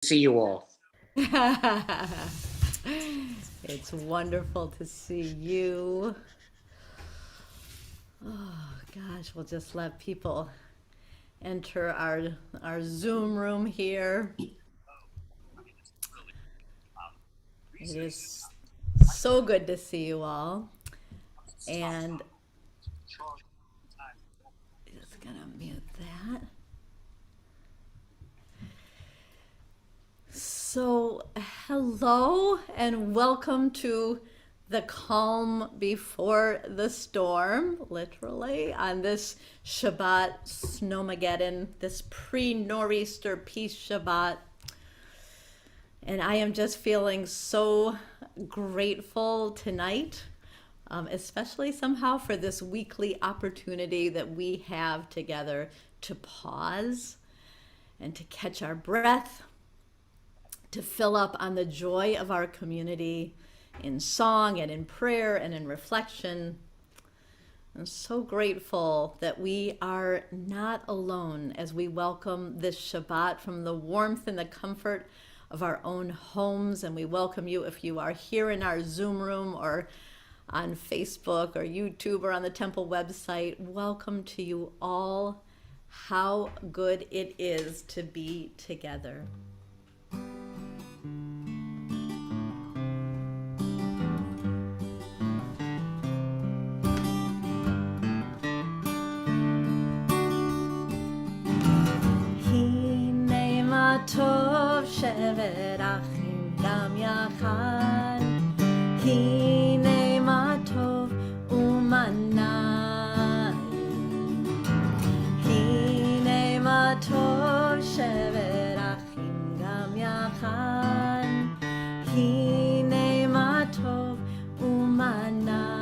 See you all. It's wonderful to see you. Oh gosh, we'll just let people enter our Zoom room here. It is so good to see you all. And just gonna mute that. So, hello and welcome to the calm before the storm, literally, on this Shabbat Snowmageddon, this pre-Nor'easter Peace Shabbat. And I am just feeling so grateful tonight, especially somehow for this weekly opportunity that we have together to pause and to catch our breath, to fill up on the joy of our community in song and in prayer and in reflection. I'm so grateful that we are not alone as we welcome this Shabbat from the warmth and the comfort of our own homes. And we welcome you if you are here in our Zoom room or on Facebook or YouTube or on the Temple website. Welcome to you all. How good it is to be together. Hinei Mah Tov Shebeirach gam yachad. Hinei Mah Tov umanai. Hinei Mah Tov Shebeirach gam yachad. Hinei Mah Tov umanai.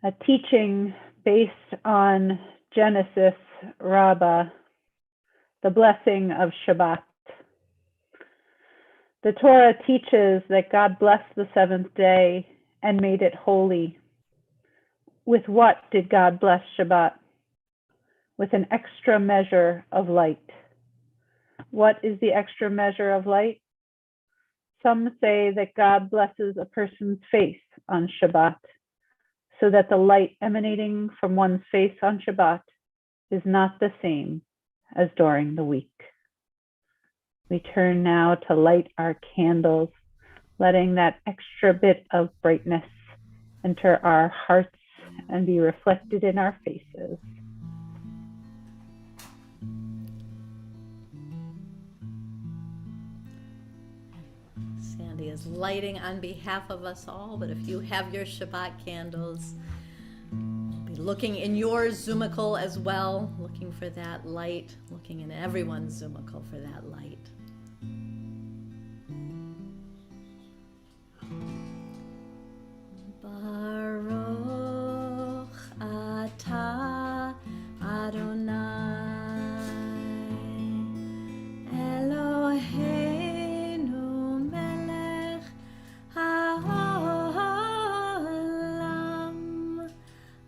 A teaching based on Genesis Rabbah, the Blessing of Shabbat. The Torah teaches that God blessed the seventh day and made it holy. With what did God bless Shabbat? With an extra measure of light. What is the extra measure of light? Some say that God blesses a person's face on Shabbat, so that the light emanating from one's face on Shabbat is not the same as during the week. We turn now to light our candles, letting that extra bit of brightness enter our hearts and be reflected in our faces. Dodi is lighting on behalf of us all, but if you have your Shabbat candles, be looking in your Zumical as well, looking for that light, looking in everyone's Zumical for that light. Baruch atah Adonai Eloheinu melech haolam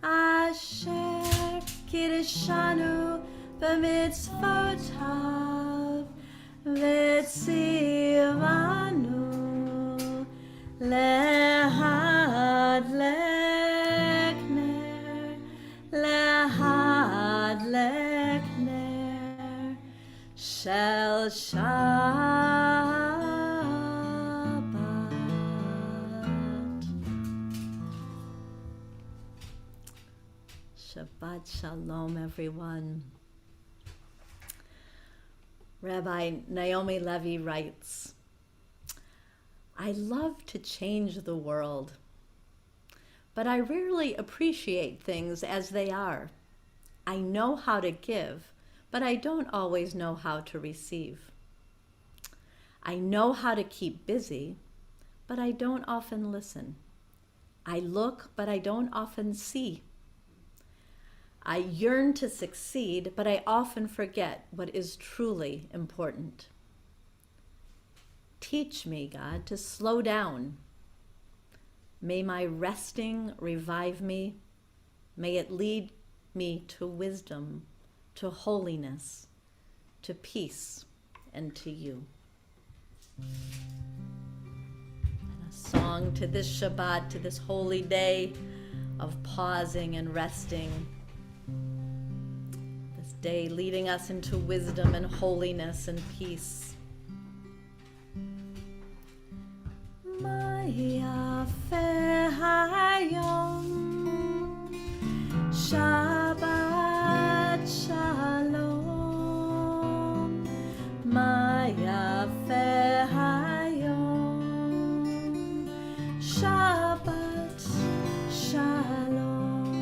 asher kiddushanu b'mitzvotav v'tzivanu lehadlek ner shel Shabbat. Shabbat Shalom, everyone. Rabbi Naomi Levy writes, I love to change the world, but I rarely appreciate things as they are. I know how to give, but I don't always know how to receive. I know how to keep busy, but I don't often listen. I look, but I don't often see. I yearn to succeed, but I often forget what is truly important. Teach me, God, to slow down. May my resting revive me. May it lead me to wisdom, to holiness, to peace, and to you. And a song to this Shabbat, to this holy day of pausing and resting. This day leading us into wisdom and holiness and peace. Mah Yafeh Hayom, Shabbat Shalom, Mah Yafeh Hayom, Shabbat Shalom,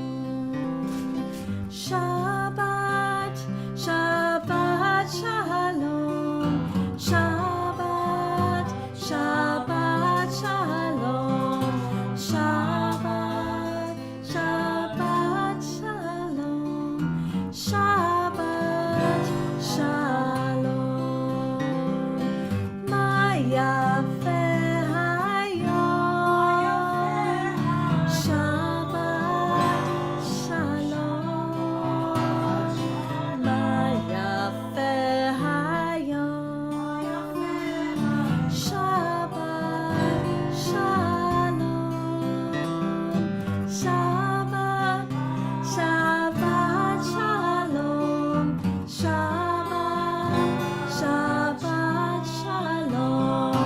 Shabbat, Shabbat Shalom, Shabbat, Shabbat Shalom, Shabbat, Shabbat Shalom, Shabbat Shalom, Mah Yafeh Hayom, Shabbat Shalom, Mah Yafeh Hayom, Shabbat Shalom, Shabbat, Shabbat Shalom, Shabbat, Shabbat Shalom,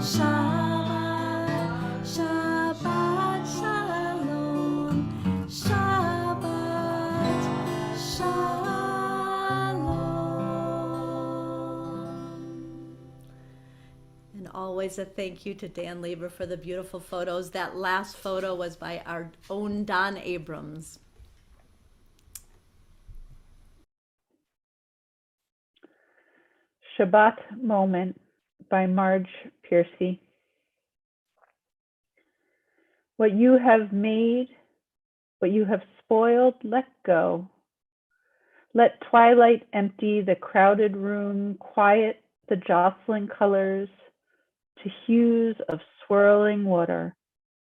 Shabbat, Shabbat Shalom, Shabbat Shalom. And always a thank you to Dan Lieber for the beautiful photos. That last photo was by our own Don Abrams. Shabbat Moment by Marge Piercy. What you have made, what you have spoiled, let go. Let twilight empty the crowded room, quiet the jostling colors to hues of swirling water,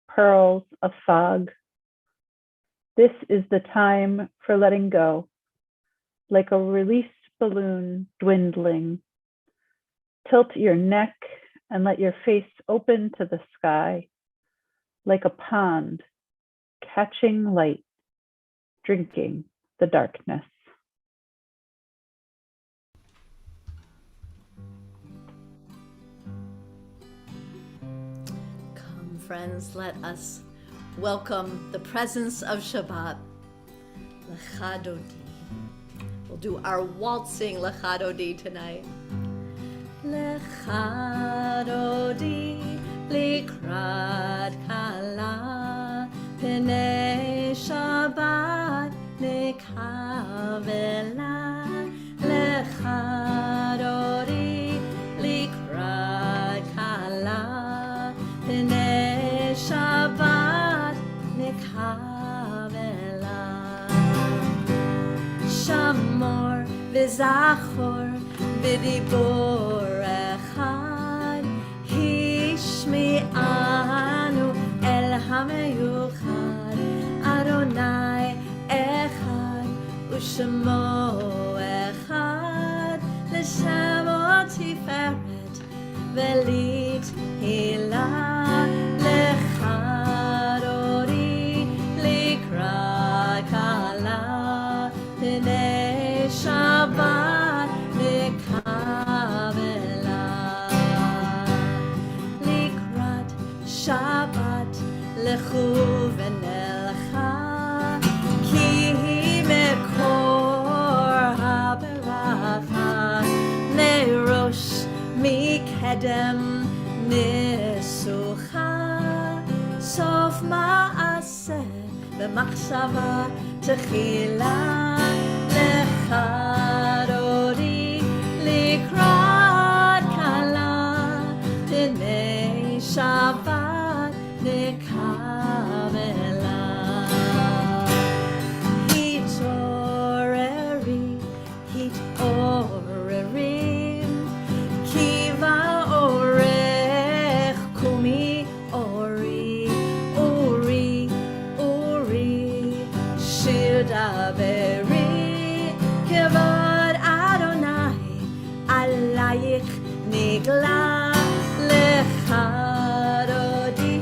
pearls of fog. This is the time for letting go, like a released balloon dwindling. Tilt your neck and let your face open to the sky, like a pond, catching light, drinking the darkness. Come, friends, let us welcome the presence of Shabbat. Lecha Dodi. We'll do our waltzing Lecha Dodi tonight. Lecha Dodi, לקראת כלה, פני שבת נקבלה. Lecha Dodi, לקראת כלה, פני שבת נקבלה. שמור וזכור בדיבור אחד, השמיענו אל המיוחד. אדוני אחד ושמו אחד, לשמו תפארת ולתהילה. lecha dodi, לקראת כלה, פני שבת נקבלה. לקראת שבת לכו ונלכה, כי היא מקור הברכה. לראש מקדם ניסוחה, סוף מעשה במחשבה תחילה. lecha dodi, לקראת כלה, פני שבת נקבלה. התעוררי, התעוררי, כי באורך קומי אורי, אורי, אורי, שיר דברי, כבוד אדוני עלייך נגלה. lecha dodi,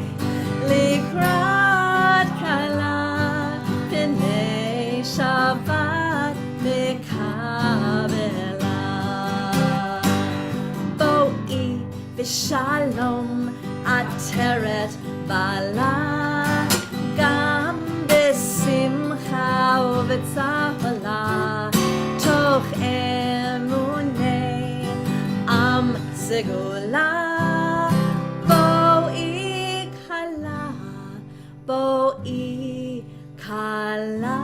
לקראת כלה, פני שבת נקבלה. בואי ושלום עטרת בעלה, גם בשמחה ובצהלה, תוך אמוני עם סגולה. בואי כלה, בואי כלה.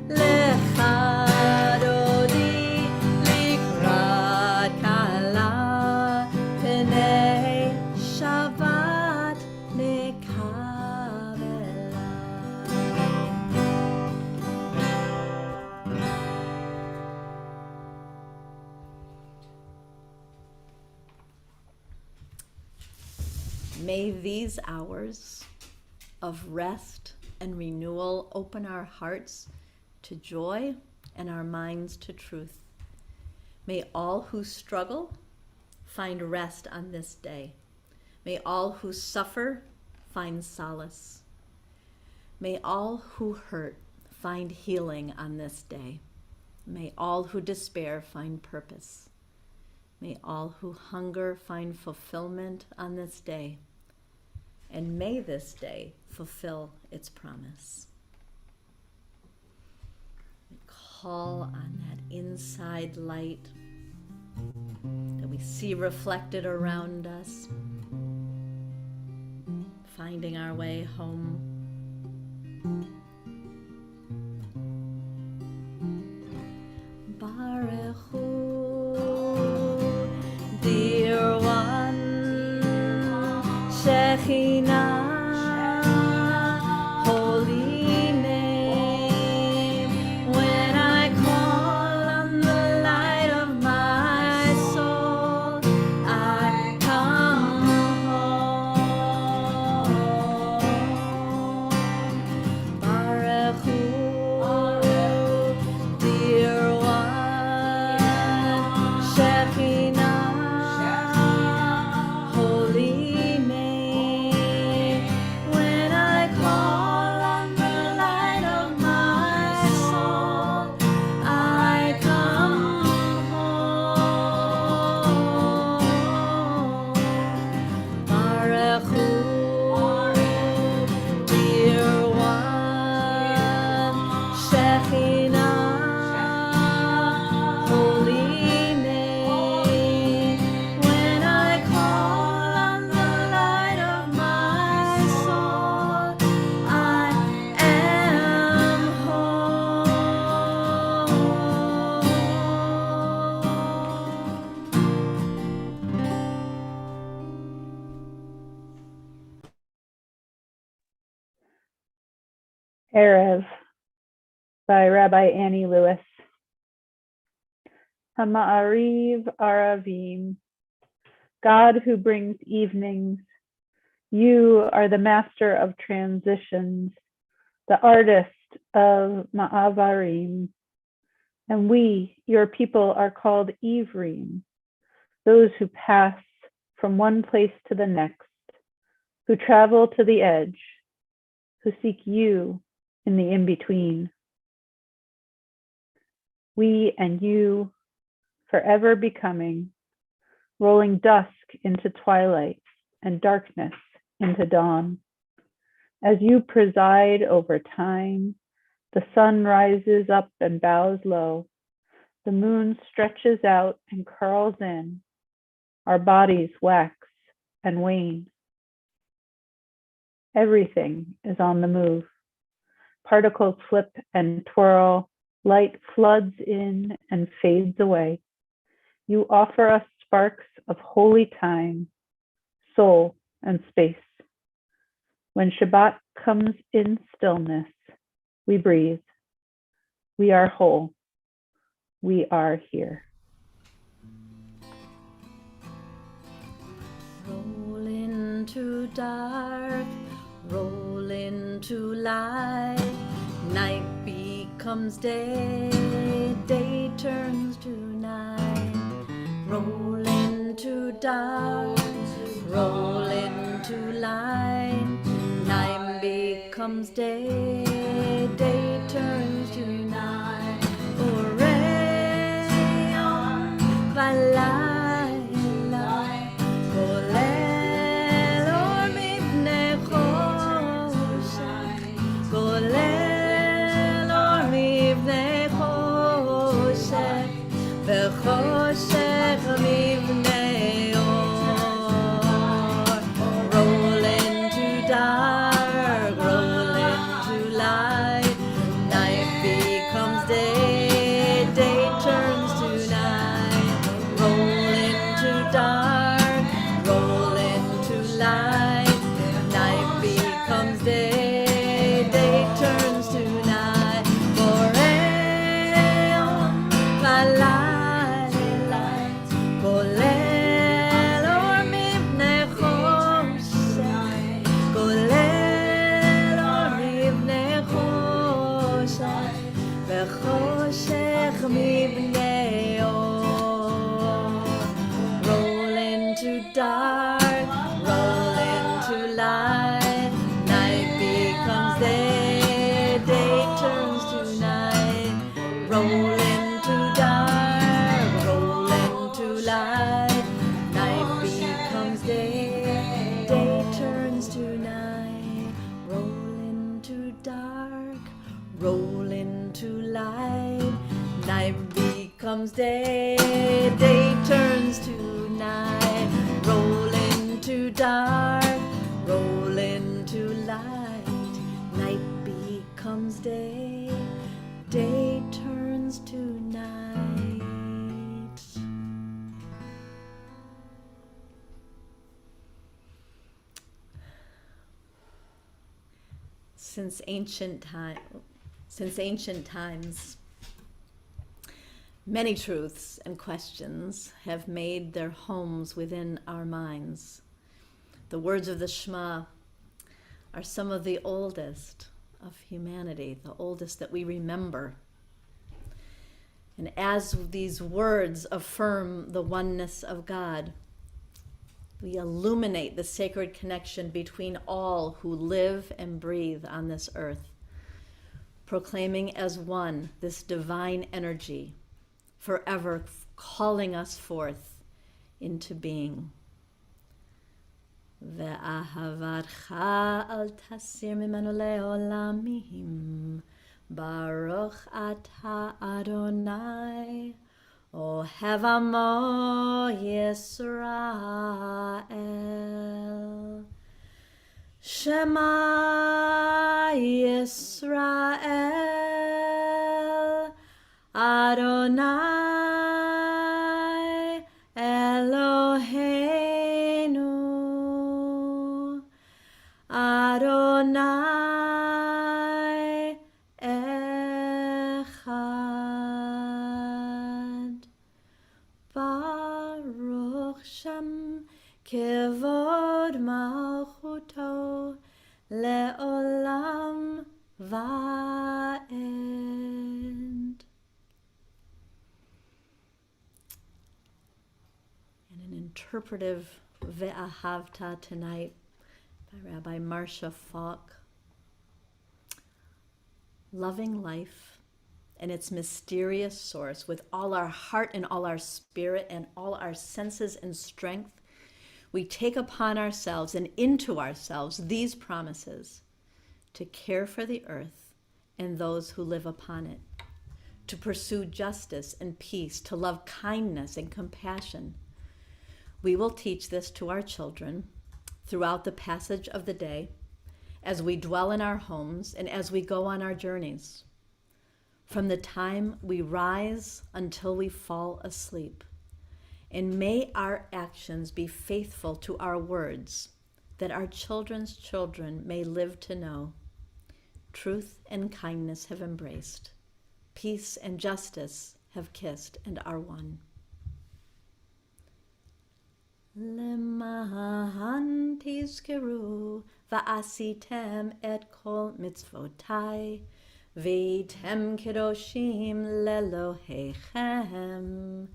lecha dodi, לקראת כלה, פני שבת נקבלה. May these hours of rest and renewal open our hearts to joy and our minds to truth. May all who struggle find rest on this day. May all who suffer find solace. May all who hurt find healing on this day. May all who despair find purpose. May all who hunger find fulfillment on this day. And may this day fulfill its promise. We call on that inside light that we see reflected around us, finding our way home. Barechu, dear one, Shekhinah, holy name. When I call on the light of my soul, I come home. Barechu, dear one, Shekhinah, holy name. Erev by Rabbi Annie Lewis. Hama'ariv Aravim, God who brings evenings, you are the master of transitions, the artist of Ma'avarim, and we, your people, are called Ivrim, those who pass from one place to the next, who travel to the edge, who seek you in the in-between. We and you, forever becoming, rolling dusk into twilight and darkness into dawn. As you preside over time, the sun rises up and bows low. The moon stretches out and curls in. Our bodies wax and wane. Everything is on the move. Particles flip and twirl. Light floods in and fades away. You offer us sparks of holy time, soul, and space. When Shabbat comes in stillness, we breathe. We are whole. We are here. Roll into dark, roll into light. Night becomes day, day turns to night. Roll into dark, roll into light. Night becomes day, day turns to night. Oreon v'layla, golel or mipnei choshech, golel or mipnei choshech, v'choshech mipnei or. Roll into dark, roll into light. Night becomes day, day turns to night. Roll into dark, roll into light. Night becomes day, day turns to night. Boreon v'layla, golel or mipnei choshech, golel or mipnei choshech, v'choshech mipnei or. Roll into dark, roll into light. Night becomes day, day turns to night. Roll into dark, roll into light. Night becomes day, day turns to night. Roll into dark, roll into light. Night becomes day, day turns to night. Roll into dark, roll into light. Night becomes day, day turns to night. Since ancient times, many truths and questions have made their homes within our minds. The words of the Shema are some of the oldest of humanity, the oldest that we remember. And as these words affirm the oneness of God, we illuminate the sacred connection between all who live and breathe on this earth, proclaiming as one this divine energy, forever calling us forth into being. Ve'ahavatcha al tasir mimenu le'olamim, Baruch atah Adonai, Ohev amo Yisrael. Shema Yisrael, Adonai Eloheinu, Adonai kevod malchuto leolam va'ed. And an interpretive Ve'ahavta tonight by Rabbi Marcia Falk. Loving life and its mysterious source with all our heart and all our spirit and all our senses and strength, we take upon ourselves and into ourselves these promises: to care for the earth and those who live upon it, to pursue justice and peace, to love kindness and compassion. We will teach this to our children throughout the passage of the day, as we dwell in our homes and as we go on our journeys. From the time we rise until we fall asleep. And may our actions be faithful to our words, that our children's children may live to know. Truth and kindness have embraced. Peace and justice have kissed and are one. Leman tizkeru va'asitem et kol mitzvotai v'eitem kedoshim lelohechem.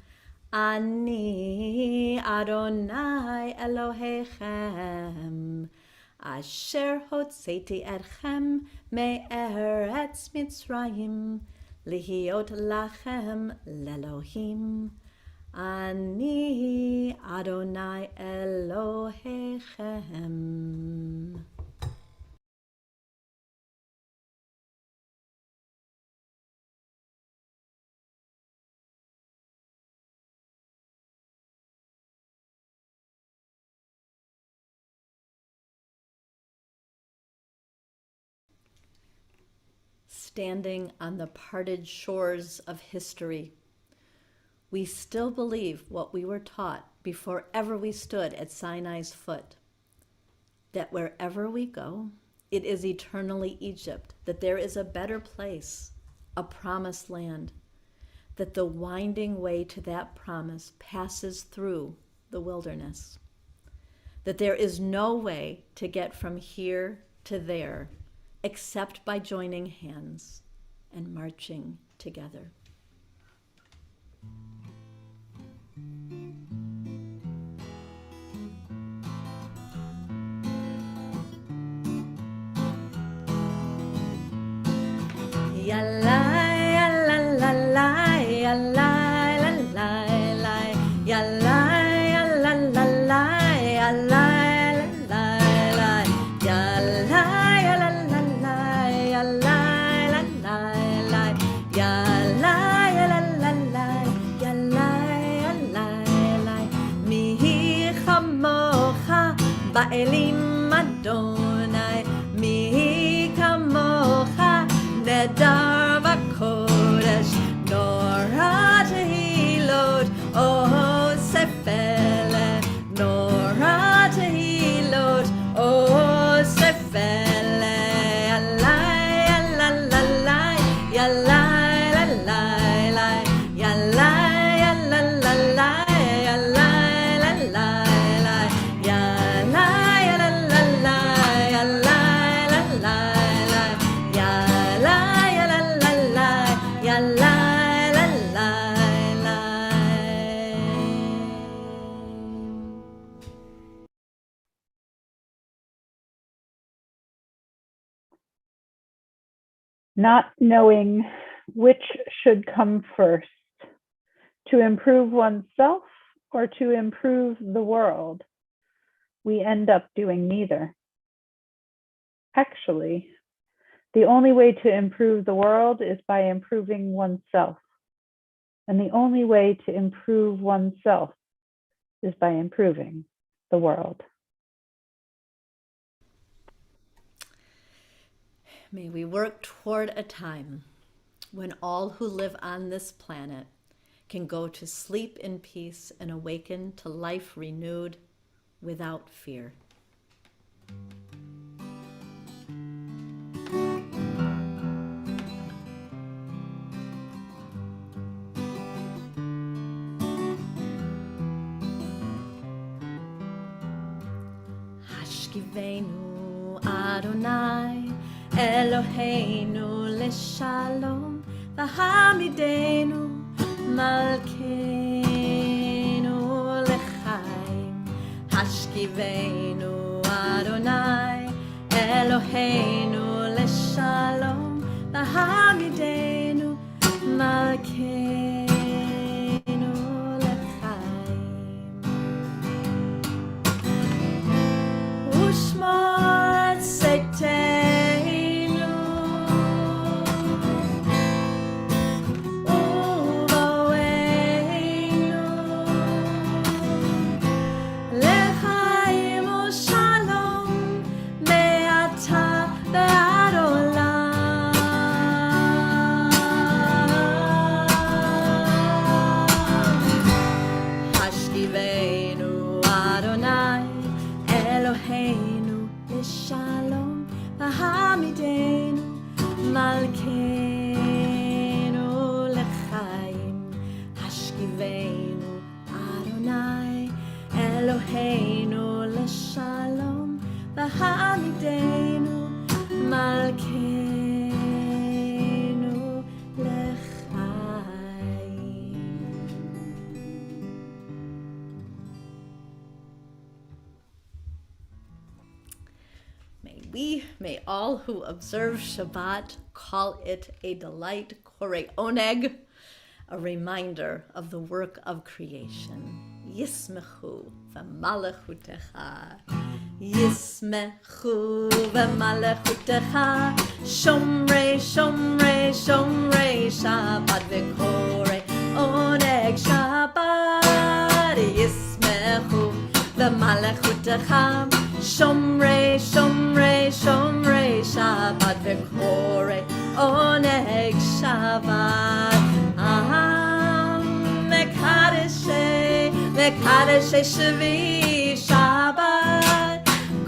Ani Adonai Elohechem asher hotzeti etchem me'eretz Mitzrayim lihiot lachem lelohim. Ani Adonai Elohechem. Standing on the parted shores of history, we still believe what we were taught before ever we stood at Sinai's foot, that wherever we go, it is eternally Egypt, that there is a better place, a promised land, that the winding way to that promise passes through the wilderness, that there is no way to get from here to there except by joining hands and marching together. Yalai, yalalai, yalai, lalai, lai, yalai, yalalai, yalai, lalai, lai, yalai, yalalai, yalai, lalai, lai, yalai, yalalai, yalai, yalai, lai. Mihi chamocha ba'elim Adonai, mihi kamocha Nedar v'kodesh, Norah tehilot, Oseh Shalom, Norah tehilot, Oseh Shalom, yalai, yalalai, yalai, lalai, lai, yalai, yalalai, yalai, lalai, lai, yalai, yalalai, yalai, lalai, lai, yalai, yalalai, yalai, lalai, lai. Not knowing which should come first, to improve oneself or to improve the world, we end up doing neither. Actually, the only way to improve the world is by improving oneself. And the only way to improve oneself is by improving the world. May we work toward a time when all who live on this planet can go to sleep in peace and awaken to life renewed without fear. Hashkiveinu Adonai Eloheinu Leshalom V'hamidenu Malkeinu Lechaim Hashkiveinu Adonai Eloheinu Leshalom V'hamidenu Malkeinu Lechaim Ushmor Tzeiteinu Uvoeinu Lechaim Shalom Me'ata Ve'ad Olam Hashkiveinu Adonai Eloheinu Leshalom V'hamidenu Malkeinu Lechaim Hashkiveinu Adonai Eloheinu Leshalom V'hamidenu Malkeinu Lechaim. May all who observe Shabbat call it a delight, korei oneg, a reminder of the work of creation. Yismechu v'malachutecha, Yismechu v'malachutecha, Shomrei, Shomrei, Shomrei, Shabbat v'korei oneg Shabbat, Yismechu v'malachutecha, Shomrei, Shomrei, Shomrei, Shabbat v'korei oneg Shabbat. Mekadeshei, Mekadeshei Shvi Shabbat.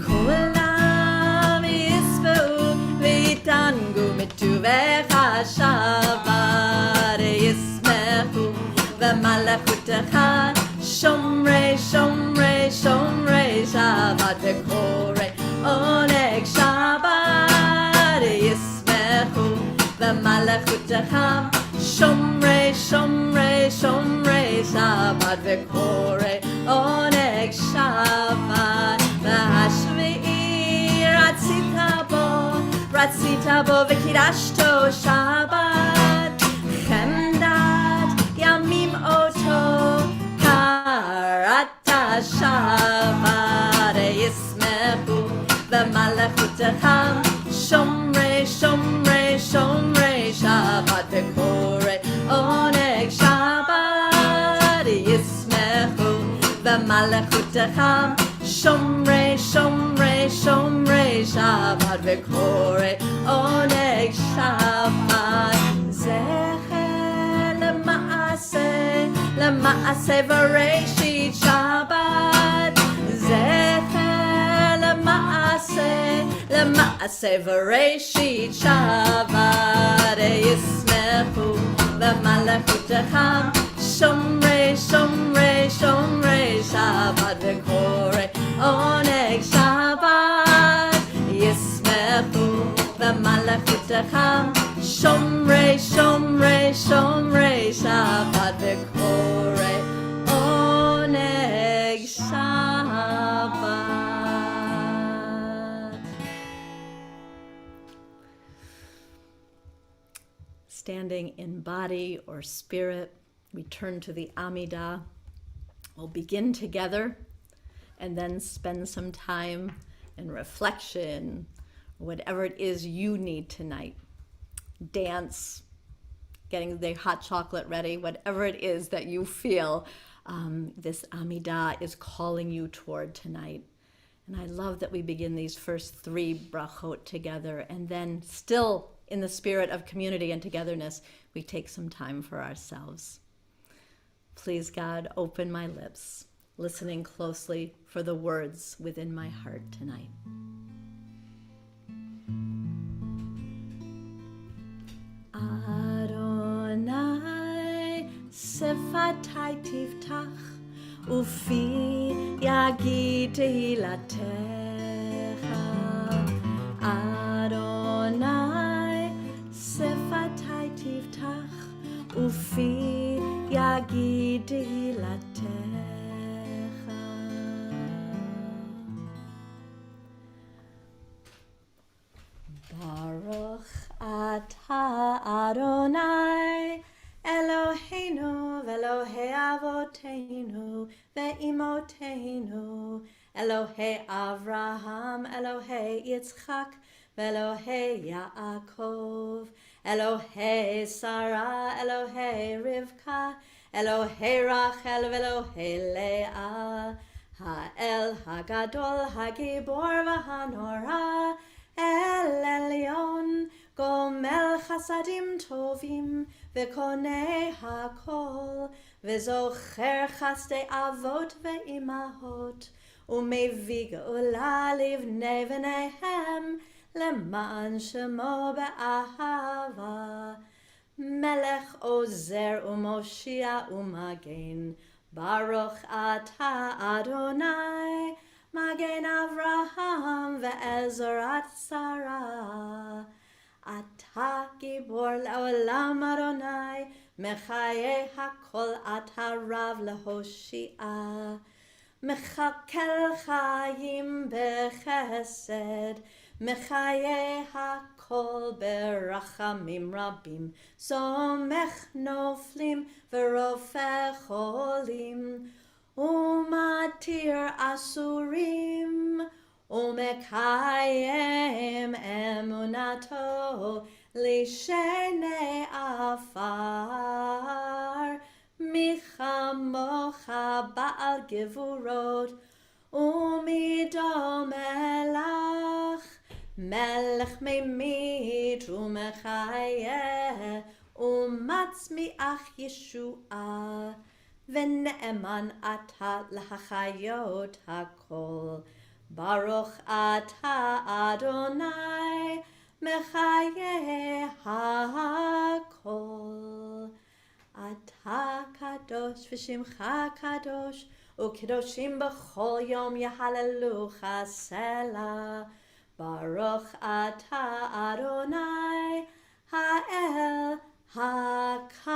Kulam yisme'u v'yitangu mituvecha Shabbat. Yismechu v'malachutecha, Shomrei, Shomrei, Shomrei, Shabbat v'korei oneg Shabbat. Yismechu v'malachutecha, Shomrei, Shomrei, Shomrei, Shabbat v'korei oneg Shabbat. V'hashvi'i ratzita bo v'kidashto Shabbat. Chemdat yamim oto karata Shabbat. Yismechu v'malachutecha, Shomrei, Shomrei, Shomrei, Shabbat v'korei oneg Shabbat. Yismechu v'malachutecha, Shomrei, Shomrei, Shomrei, Shabbat v'korei oneg Shabbat. Zecher lema'aseh v'reishit Shabbat. Zecher lema'aseh v'reishit Shabbat. Yismechu v'malachutecha, Shomrei, Shomrei, Shomrei, Shabbat v'korei oneg Shabbat. Yismechu v'malachutecha, Shomrei, Shomrei, Shomrei, Shabbat v'korei oneg Shabbat. Standing in body or spirit, we turn to the Amidah. We'll begin together and then spend some time in reflection, whatever it is you need tonight. Dance, getting the hot chocolate ready, whatever it is that you feel this Amidah is calling you toward tonight. And I love that we begin these first 3 brachot together, and then still in the spirit of community and togetherness, we take some time for ourselves. Please, God, open my lips, listening closely for the words within my heart tonight. Adonai sefatai tiftach ufi yagid tehilatech ופי יגיד תהילתך. Baruch atah Adonai Eloheinu ve'Elohei avoteinu ve'imotenu Elohei Avraham Elohei Yitzchak ve'Elohei Yaakov Elohei Sarah Elohei Rivka Elohei Rachel ve'Elohei Leah Ha'el Hagadol Hagibor v'Hanora El Elyon Gomel Chasadim Tovim Vekonei Hakol Vezocher Chasdei Avot Ve'imahot Umevi Geula Livnei V'neihem Leman Shemo Be'ahava Melech Ozer Umoshia Umagen Baruch Atah Adonai Magen Avraham ve'ezorat Sarah. Ata gibor le'olam Adonai, mechaye hakol ata rav lehoshia. Mechakel chayim bechesed, mechaye hakol berachamim rabim. Somech noflim ve'rofeh cholim. Umatir asurim umekayem emunato lishene afar michamocha ba'al gevurot umidom melach melech memit umechayeh umatzmiach Yeshua V'ne'eman ata l'hachayot hakol. Baruch ata Adonai mechaye hakol. Ata kadosh v'shimcha kadosh u'kedoshim b'chol yom yahalelucha selah. Baruch ata Adonai ha'el HaKadosh.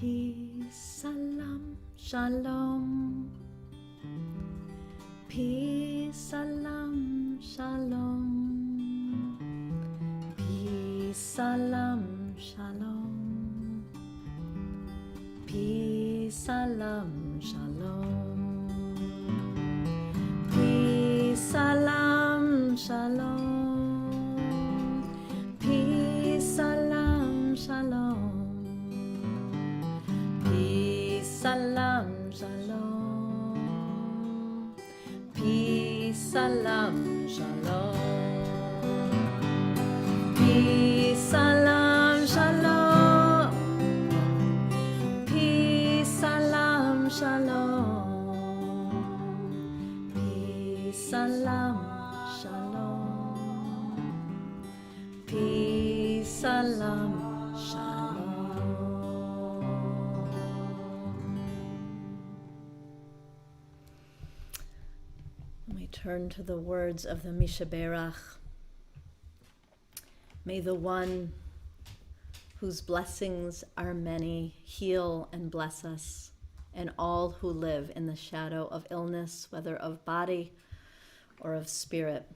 Peace, salam, shalom. Peace, salam, shalom. Peace, salam, shalom. Peace, salam, shalom. salam, shalom. Peace, salam, shalom. Peace, salam, shalom. Peace, salam, shalom. Peace, salam, shalom. Peace, salam, shalom. We turn to the words of the Shebeirach. May the one whose blessings are many heal and bless us and all who live in the shadow of illness, whether of body or of spirit.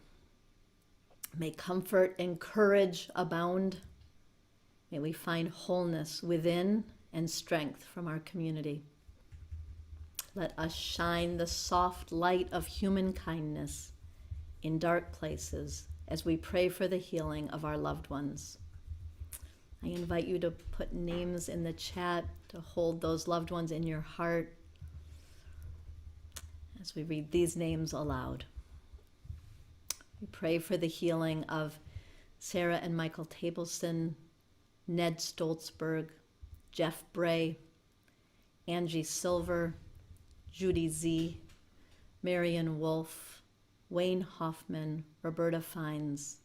May comfort and courage abound. May we find wholeness within and strength from our community. Let us shine the soft light of human kindness in dark places as we pray for the healing of our loved ones. I invite you to put names in the chat, to hold those loved ones in your heart as we read these names aloud. We pray for the healing of Sarah and Michael Tableson, Ned Stoltzberg, Jeff Bray, Angie Silver, Judy Z, Marion Wolf, Wayne Hoffman, Roberta Fines,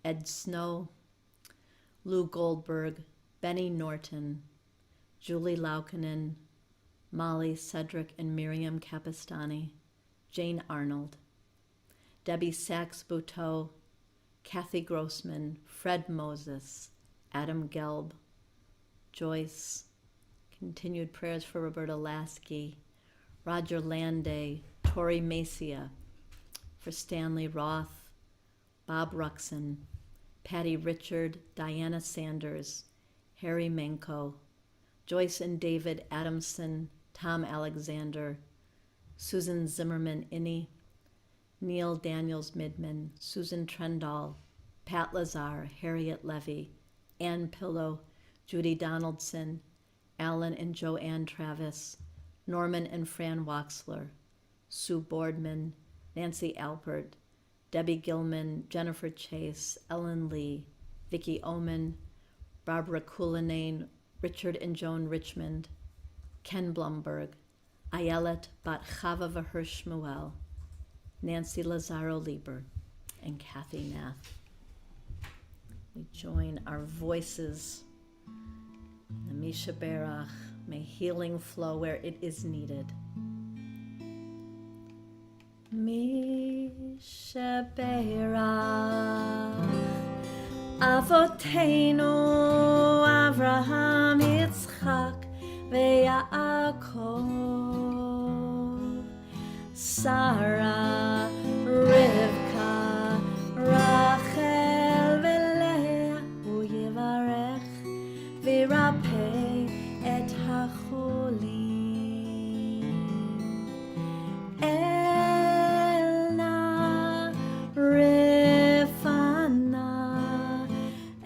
Ed Snow, Lou Goldberg, Benny Norton, Julie Laukinen, Molly Cedric and Miriam Capistani, Jane Arnold, Debbie Sachs-Bouteau, Kathy Grossman, Fred Moses, Adam Gelb, Joyce, continued prayers for Roberta Lasky, Roger Landay, Tori Macia, for Stanley Roth, Bob Ruxon, Patty Richard, Diana Sanders, Harry Menko, Joyce and David Adamson, Tom Alexander, Susan Zimmerman Inney, Neil Daniels Midman, Susan Trendall, Pat Lazar, Harriet Levy, Ann Pillow, Judy Donaldson, Alan and Joanne Travis, Norman and Fran Waxler, Sue Boardman, Nancy Alpert, Debbie Gilman, Jennifer Chase, Ellen Lee, Vicki Oman, Barbara Coulinane, Richard and Joan Richmond, Ken Blumberg, Ayelet Bat Chava Vaher Shmuel, Nancy Lazaro Lieber, and Kathy Nath. We join our voices in the Shebeirach. May healing flow where it is needed. Shebeirach Avoteinu Avraham Yitzchak veYaakov Sarah Rivka Rachel veLeah uYivarech v'yirapeh et hacholim Elna Rifana la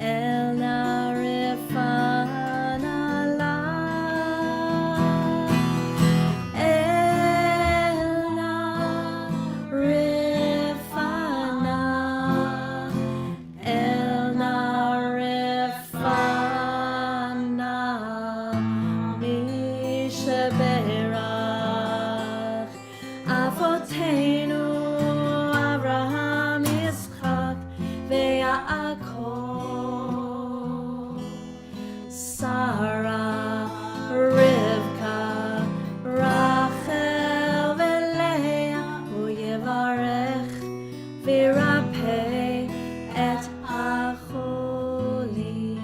Elna Rifana Shebeirach Avoteinu Avraham Yitzchak veYaakov Sarah Rivka Rachel veLeah uYivarech v'yirapeh et hacholim.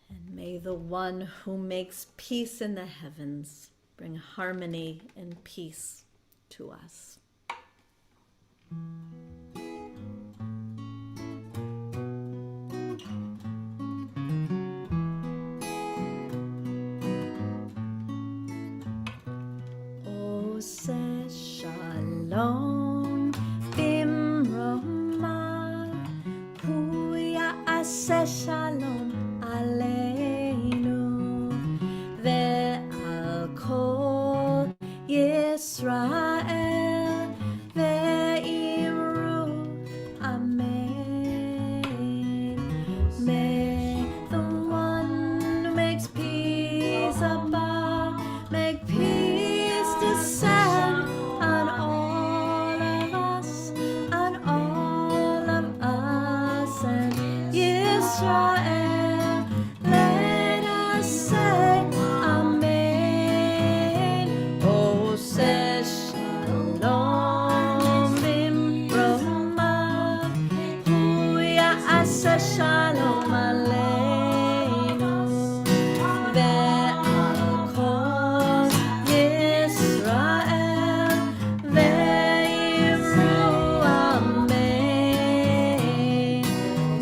And may the one who makes peace in the heavens bring harmony and peace to us. Oseh Shalom bimroma hu ya'aseh Oseh Shalom Aleinu ve'al kol Yisrael ve'imru Amen. May the one who makes peace above make peace descend on all of us, on all of us and Israel. Let us say Amen. Oseh Shalom bimromav, hu ya'aseh shalom aleinu ve'al kol Yisrael ve'imru amen.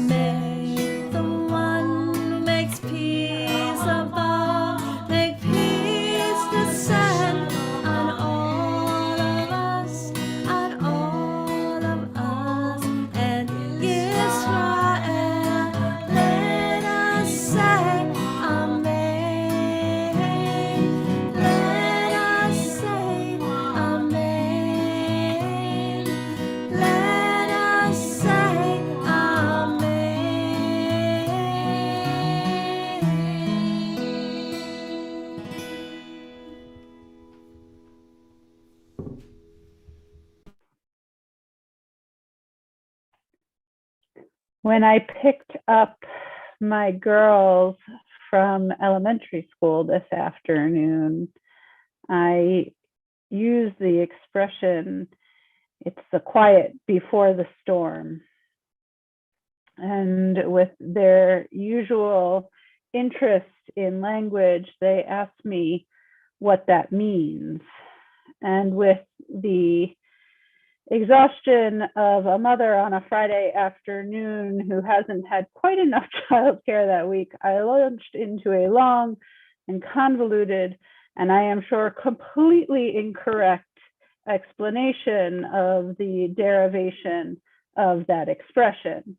May the one who makes peace above make peace descend on all of us, on all of us and Israel. Let us say Amen. Let us say Amen. Let us say Amen. When I picked up my girls from elementary school this afternoon, I used the expression, it's the quiet before the storm. And with their usual interest in language, they asked me what that means. And with the exhaustion of a mother on a Friday afternoon who hasn't had quite enough childcare that week, I launched into a long and convoluted, and I am sure completely incorrect explanation of the derivation of that expression.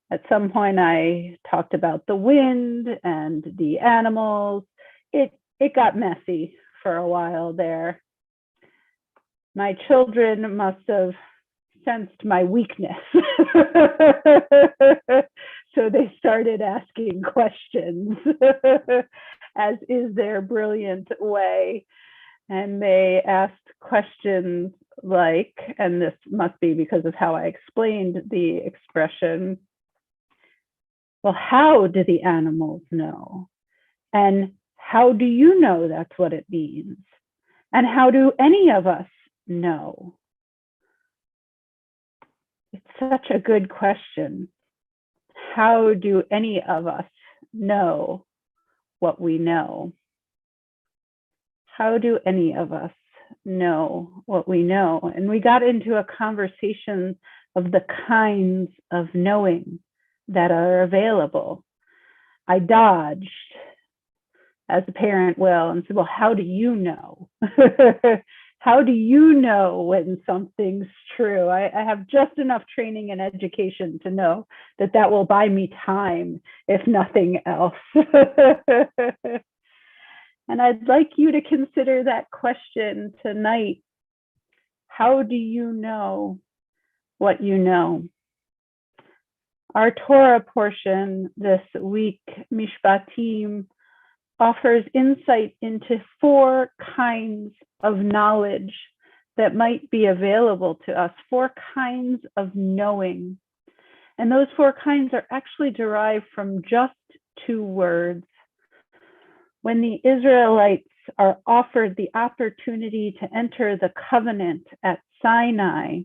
At some point, I talked about the wind and the animals. It got messy for a while there. My children must have sensed my weakness. So they started asking questions, as is their brilliant way. And they asked questions like, and this must be because of how I explained the expression, well, how do the animals know? And how do you know that's what it means? And how do any of us know? It's such a good question. How do any of us know what we know? How do any of us know what we know? And we got into a conversation of the kinds of knowing that are available. I dodged, as a parent will, and said, well, how do you know? How do you know when something's true? I have just enough training and education to know that that will buy me time, if nothing else. And I'd like you to consider that question tonight. How do you know what you know? Our Torah portion this week, Mishpatim, offers insight into 4 kinds of knowledge that might be available to us, 4 kinds of knowing. And those 4 kinds are actually derived from just 2 words. When the Israelites are offered the opportunity to enter the covenant at Sinai,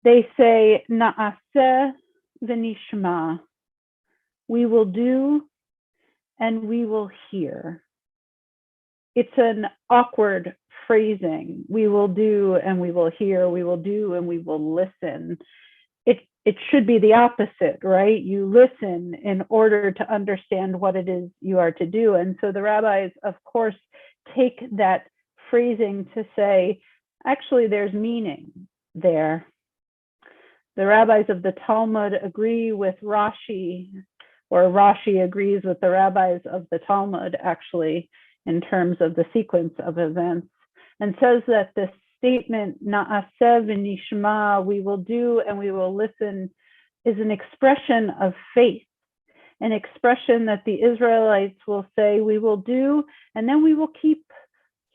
they say, Na'aseh v'nishma, we will do and we will hear. It's an awkward phrasing. We will do and we will hear, we will do and we will listen. It should be the opposite, right? You listen in order to understand what it is you are to do. And so the rabbis, of course, take that phrasing to say, actually, there's meaning there. The rabbis of the Talmud agree with Rashi, or Rashi agrees with the rabbis of the Talmud, actually, in terms of the sequence of events, and says that this statement, Na'aseh v'nishma, we will do and we will listen, is an expression of faith, an expression that the Israelites will say, we will do, and then we will keep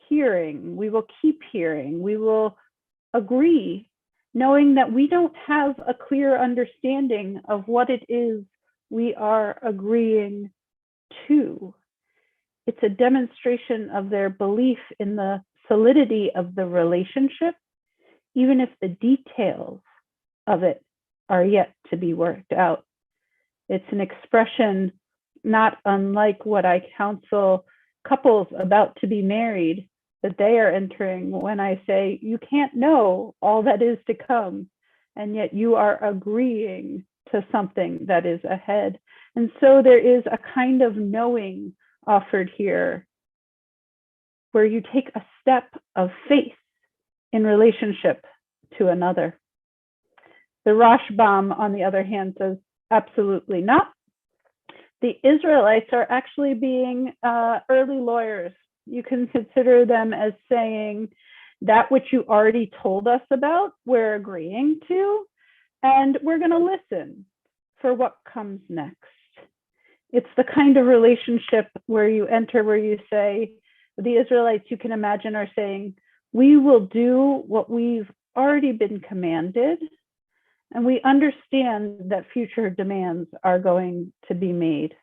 hearing, we will keep hearing, we will agree, knowing that we don't have a clear understanding of what it is we are agreeing to. It's a demonstration of their belief in the solidity of the relationship, even if the details of it are yet to be worked out. It's an expression not unlike what I counsel couples about to be married, that they are entering when I say, you can't know all that is to come, and yet you are agreeing to something that is ahead. And so there is a kind of knowing offered here, where you take a step of faith in relationship to another. The Rashbam, on the other hand, says, absolutely not. The Israelites are actually being early lawyers. You can consider them as saying, that which you already told us about, we're agreeing to, and we're going to listen for what comes next. It's the kind of relationship where you enter, where you say, the Israelites, you can imagine, are saying, we will do what we've already been commanded, and we understand that future demands are going to be made.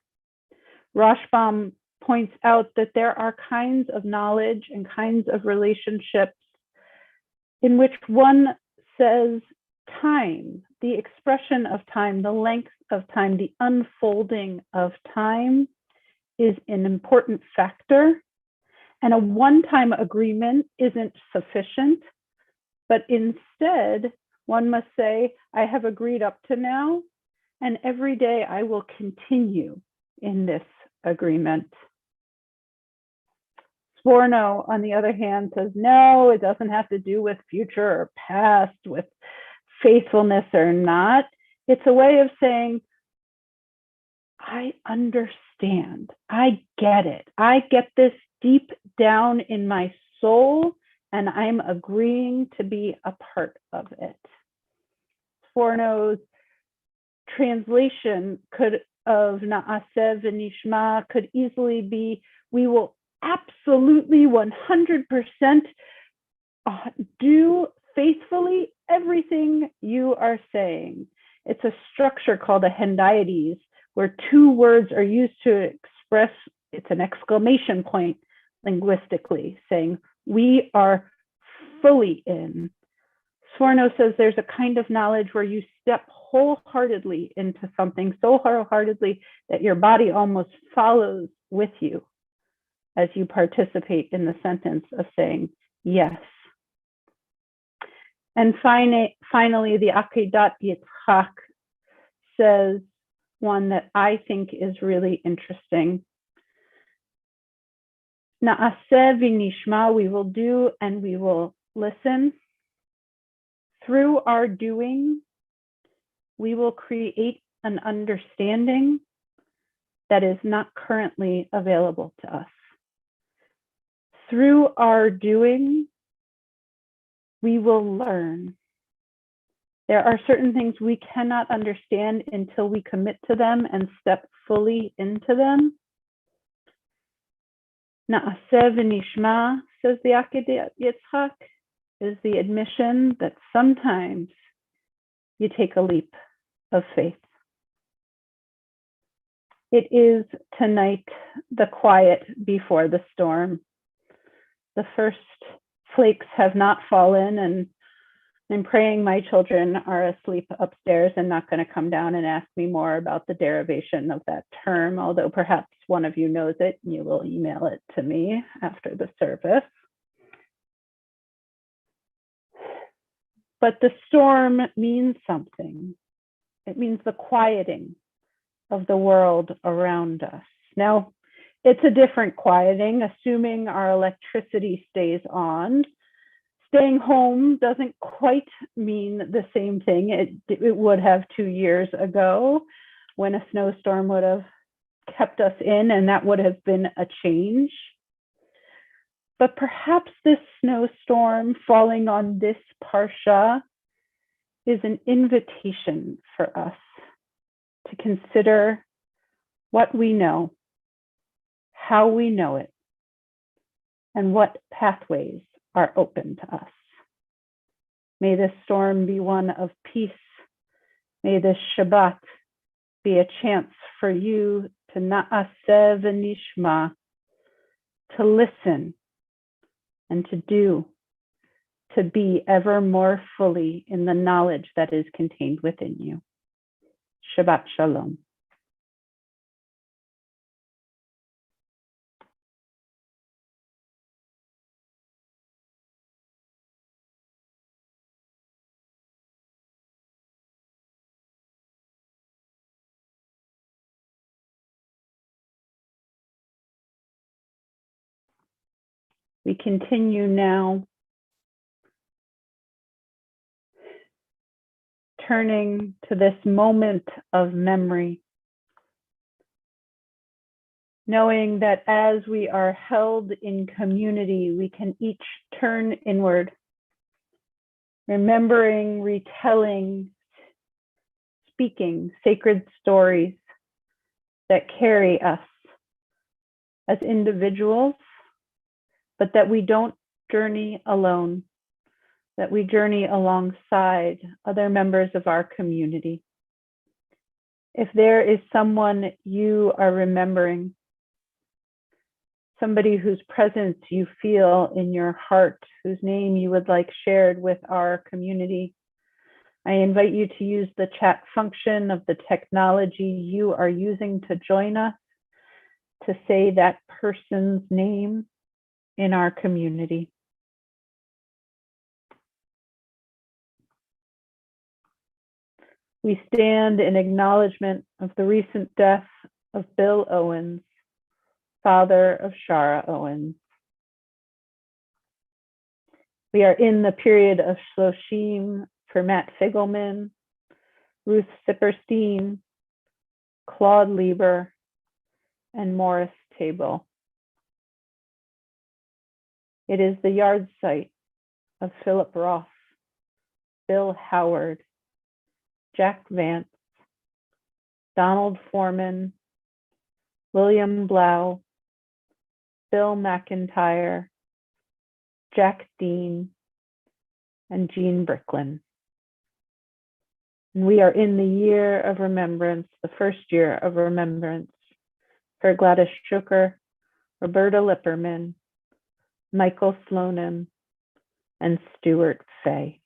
Rashbam points out that there are kinds of knowledge and kinds of relationships in which one says time, the expression of time, the length of time, the unfolding of time is an important factor. And a one-time agreement isn't sufficient, but instead, one must say, I have agreed up to now, and every day I will continue in this agreement. Sforno, on the other hand, says, no, it doesn't have to do with future or past, with faithfulness or not. It's a way of saying, I understand, I get it. I get this deep down in my soul, and I'm agreeing to be a part of it. Sforno's translation of Na'aseh v'nishma could easily be, we will absolutely 100% do faithfully everything you are saying. It's a structure called a hendiades, where two words are used to express, it's an exclamation point linguistically, saying, we are fully in. Sforno says there's a kind of knowledge where you step wholeheartedly into something, so wholeheartedly that your body almost follows with you as you participate in the sentence of saying yes. And finally, the Akedat Yitzchak says one that I think is really interesting. Na'aseh v'nishma, we will do and we will listen. Through our doing, we will create an understanding that is not currently available to us. Through our doing, we will learn. There are certain things we cannot understand until we commit to them and step fully into them. Na'aseh v'nishma, says the Akedat Yitzchak, is the admission that sometimes you take a leap of faith. It is tonight the quiet before the storm. The first flakes have not fallen, and I'm praying my children are asleep upstairs and not going to come down and ask me more about the derivation of that term, although perhaps one of you knows it and you will email it to me after the service. But the storm means something. It means the quieting of the world around us. Now, it's a different quieting, assuming our electricity stays on, staying home doesn't quite mean the same thing it would have 2 years ago when a snowstorm would have kept us in, and that would have been a change. But perhaps this snowstorm falling on this parsha is an invitation for us to consider what we know, how we know it, and what pathways are open to us. May this storm be one of peace. May this Shabbat be a chance for you to na'aseh v'nishma, to listen and to do, to be ever more fully in the knowledge that is contained within you. Shabbat Shalom. We continue now, turning to this moment of memory, knowing that as we are held in community, we can each turn inward, remembering, retelling, speaking sacred stories that carry us as individuals, but that we don't journey alone, that we journey alongside other members of our community. If there is someone you are remembering, somebody whose presence you feel in your heart, whose name you would like shared with our community, I invite you to use the chat function of the technology you are using to join us to say that person's name in our community. We stand in acknowledgement of the recent death of Bill Owens, father of Shara Owens. We are in the period of Shloshim for Matt Figelman, Ruth Sipperstein, Claude Lieber, and Morris Table. It is the yard site of Philip Roth, Bill Howard, Jack Vance, Donald Foreman, William Blau, Bill McIntyre, Jack Dean, and Jean Bricklin. And we are in the year of remembrance, the first year of remembrance for Gladys Schuker, Roberta Lipperman, Michael Slonim, and Stuart Fay.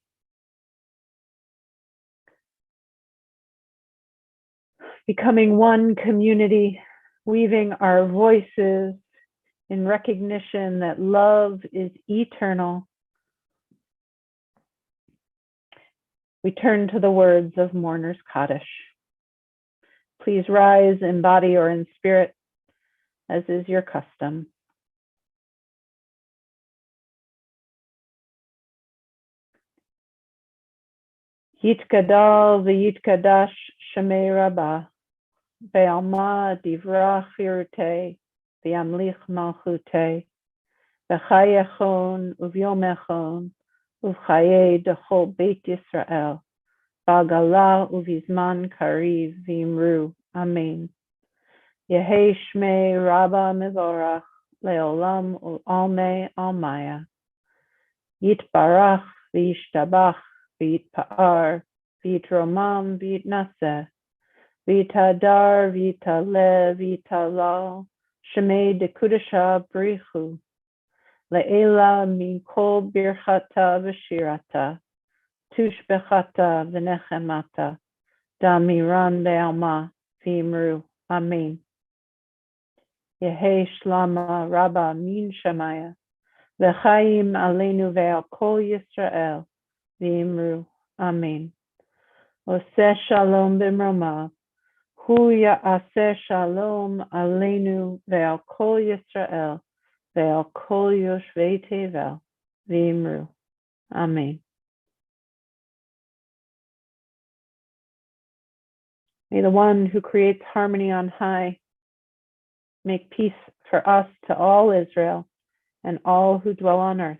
Becoming one community, weaving our voices in recognition that love is eternal. We turn to the words of Mourners Kaddish. Please rise in body or in spirit, as is your custom. Yitgadal v'yitkadash Shemei Rabbah, ve'alma divrach yirutei, ve'amlich malchutei, v'chayechon uvyomechon, uv'chayei dechol Beit Yisrael, ba'gala uvizman kariv v'imru. Amen. Yehei Shmei Rabbah Mevorach, le'olam u'almei almaya. Yitbarach v'yishtabach, v'yitpa'ar, v'yitromam v'yitnaseh, v'yitadar v'yitale v'yitalal, Shemei dekudasha Barechu, le'ela min kol birchata v'shirata, tushbechata v'nechemata, damiran be'alma v'imru. Amen. Yehei Shlama Rabbah min Shemaya, v'chaim aleinu ve'al kol Yisrael, v'imru. Amen. Oseh Shalom b'mromav, hu ya'aseh shalom aleinu ve'al kol Yisrael, ve'al kol yoshvei tevel, v'imru. Amen. May the one who creates harmony on high make peace for us to all Israel and all who dwell on earth,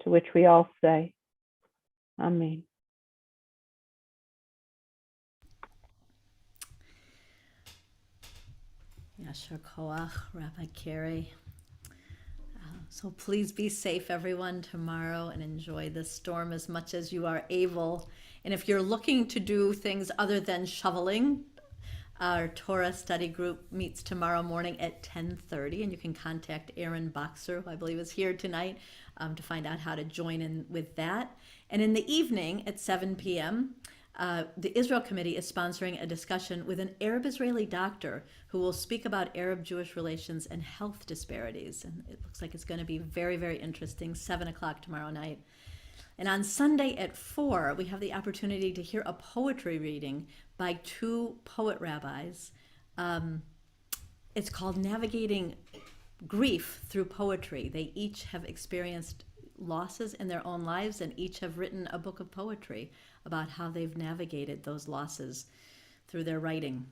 to which we all say, Amen. Yasher Koach, Rabbi Cari. So please be safe, everyone, tomorrow, and enjoy the storm as much as you are able. And if you're looking to do things other than shoveling, our Torah study group meets tomorrow morning at 10:30, and you can contact Aaron Boxer, who I believe is here tonight, to find out how to join in with that. And in the evening at 7 p.m., the Israel Committee is sponsoring a discussion with an Arab-Israeli doctor who will speak about Arab-Jewish relations and health disparities. And it looks like it's going to be very, very interesting, 7 o'clock tomorrow night. And on Sunday at 4, we have the opportunity to hear a poetry reading by two poet rabbis. It's called Navigating Grief Through Poetry. They each have experienced losses in their own lives and each have written a book of poetry about how they've navigated those losses through their writing.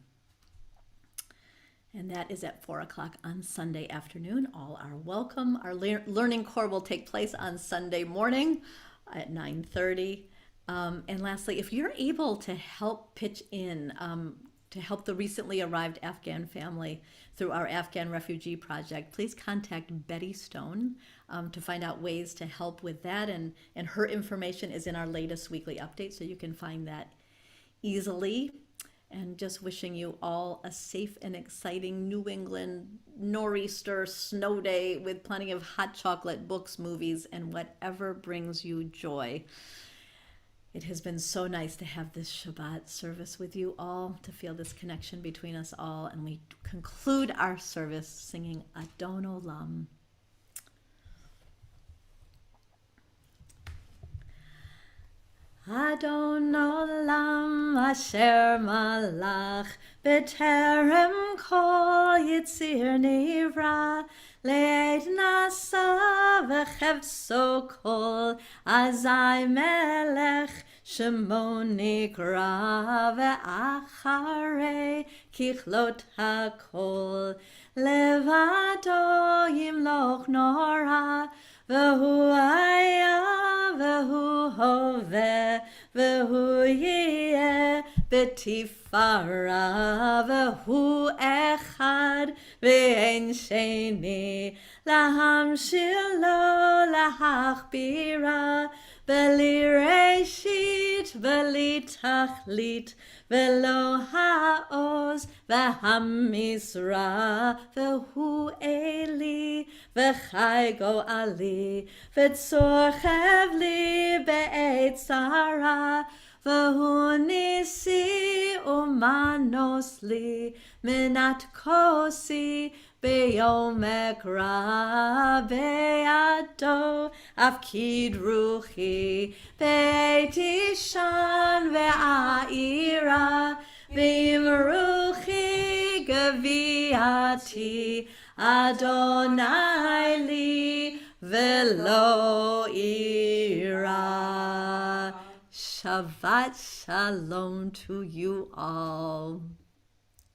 And that is at 4 o'clock on Sunday afternoon. All are welcome. Our learning core will take place on Sunday morning at 9:30. And lastly, if you're able to help pitch in to help the recently arrived Afghan family through our Afghan Refugee Project, please contact Betty Stone to find out ways to help with that. And her information is in our latest weekly update, so you can find that easily. And just wishing you all a safe and exciting New England nor'easter snow day with plenty of hot chocolate, books, movies, and whatever brings you joy. It has been so nice to have this Shabbat service with you all, to feel this connection between us all. And we conclude our service singing Adon Olam. Adon Olam asher malach b'terem kol yitzir nivra le'ed nasa v'chevtso kol azai melech shemo nikra ve'acharei kichlot hakol levado yimloch nora V'hu aya, v'hu hoveh, v'hu yeh, b'tifara, v'hu echad, v'ein sheni, lahamshir lo, lahachbira, b'li reshit, b'li tachlit, v'lo ha'oz, v'hamisra, v'hu eli, v'chai go'ali, v'tzorchev li be'et tzara, v'hu nisi umanos li, minat kosi, ביום אקרא בידו אפקיד רוחי בית אישן ועירה ועם רוחי גביעתי אדוני לי ולא אירא. Shabbat Shalom to you all.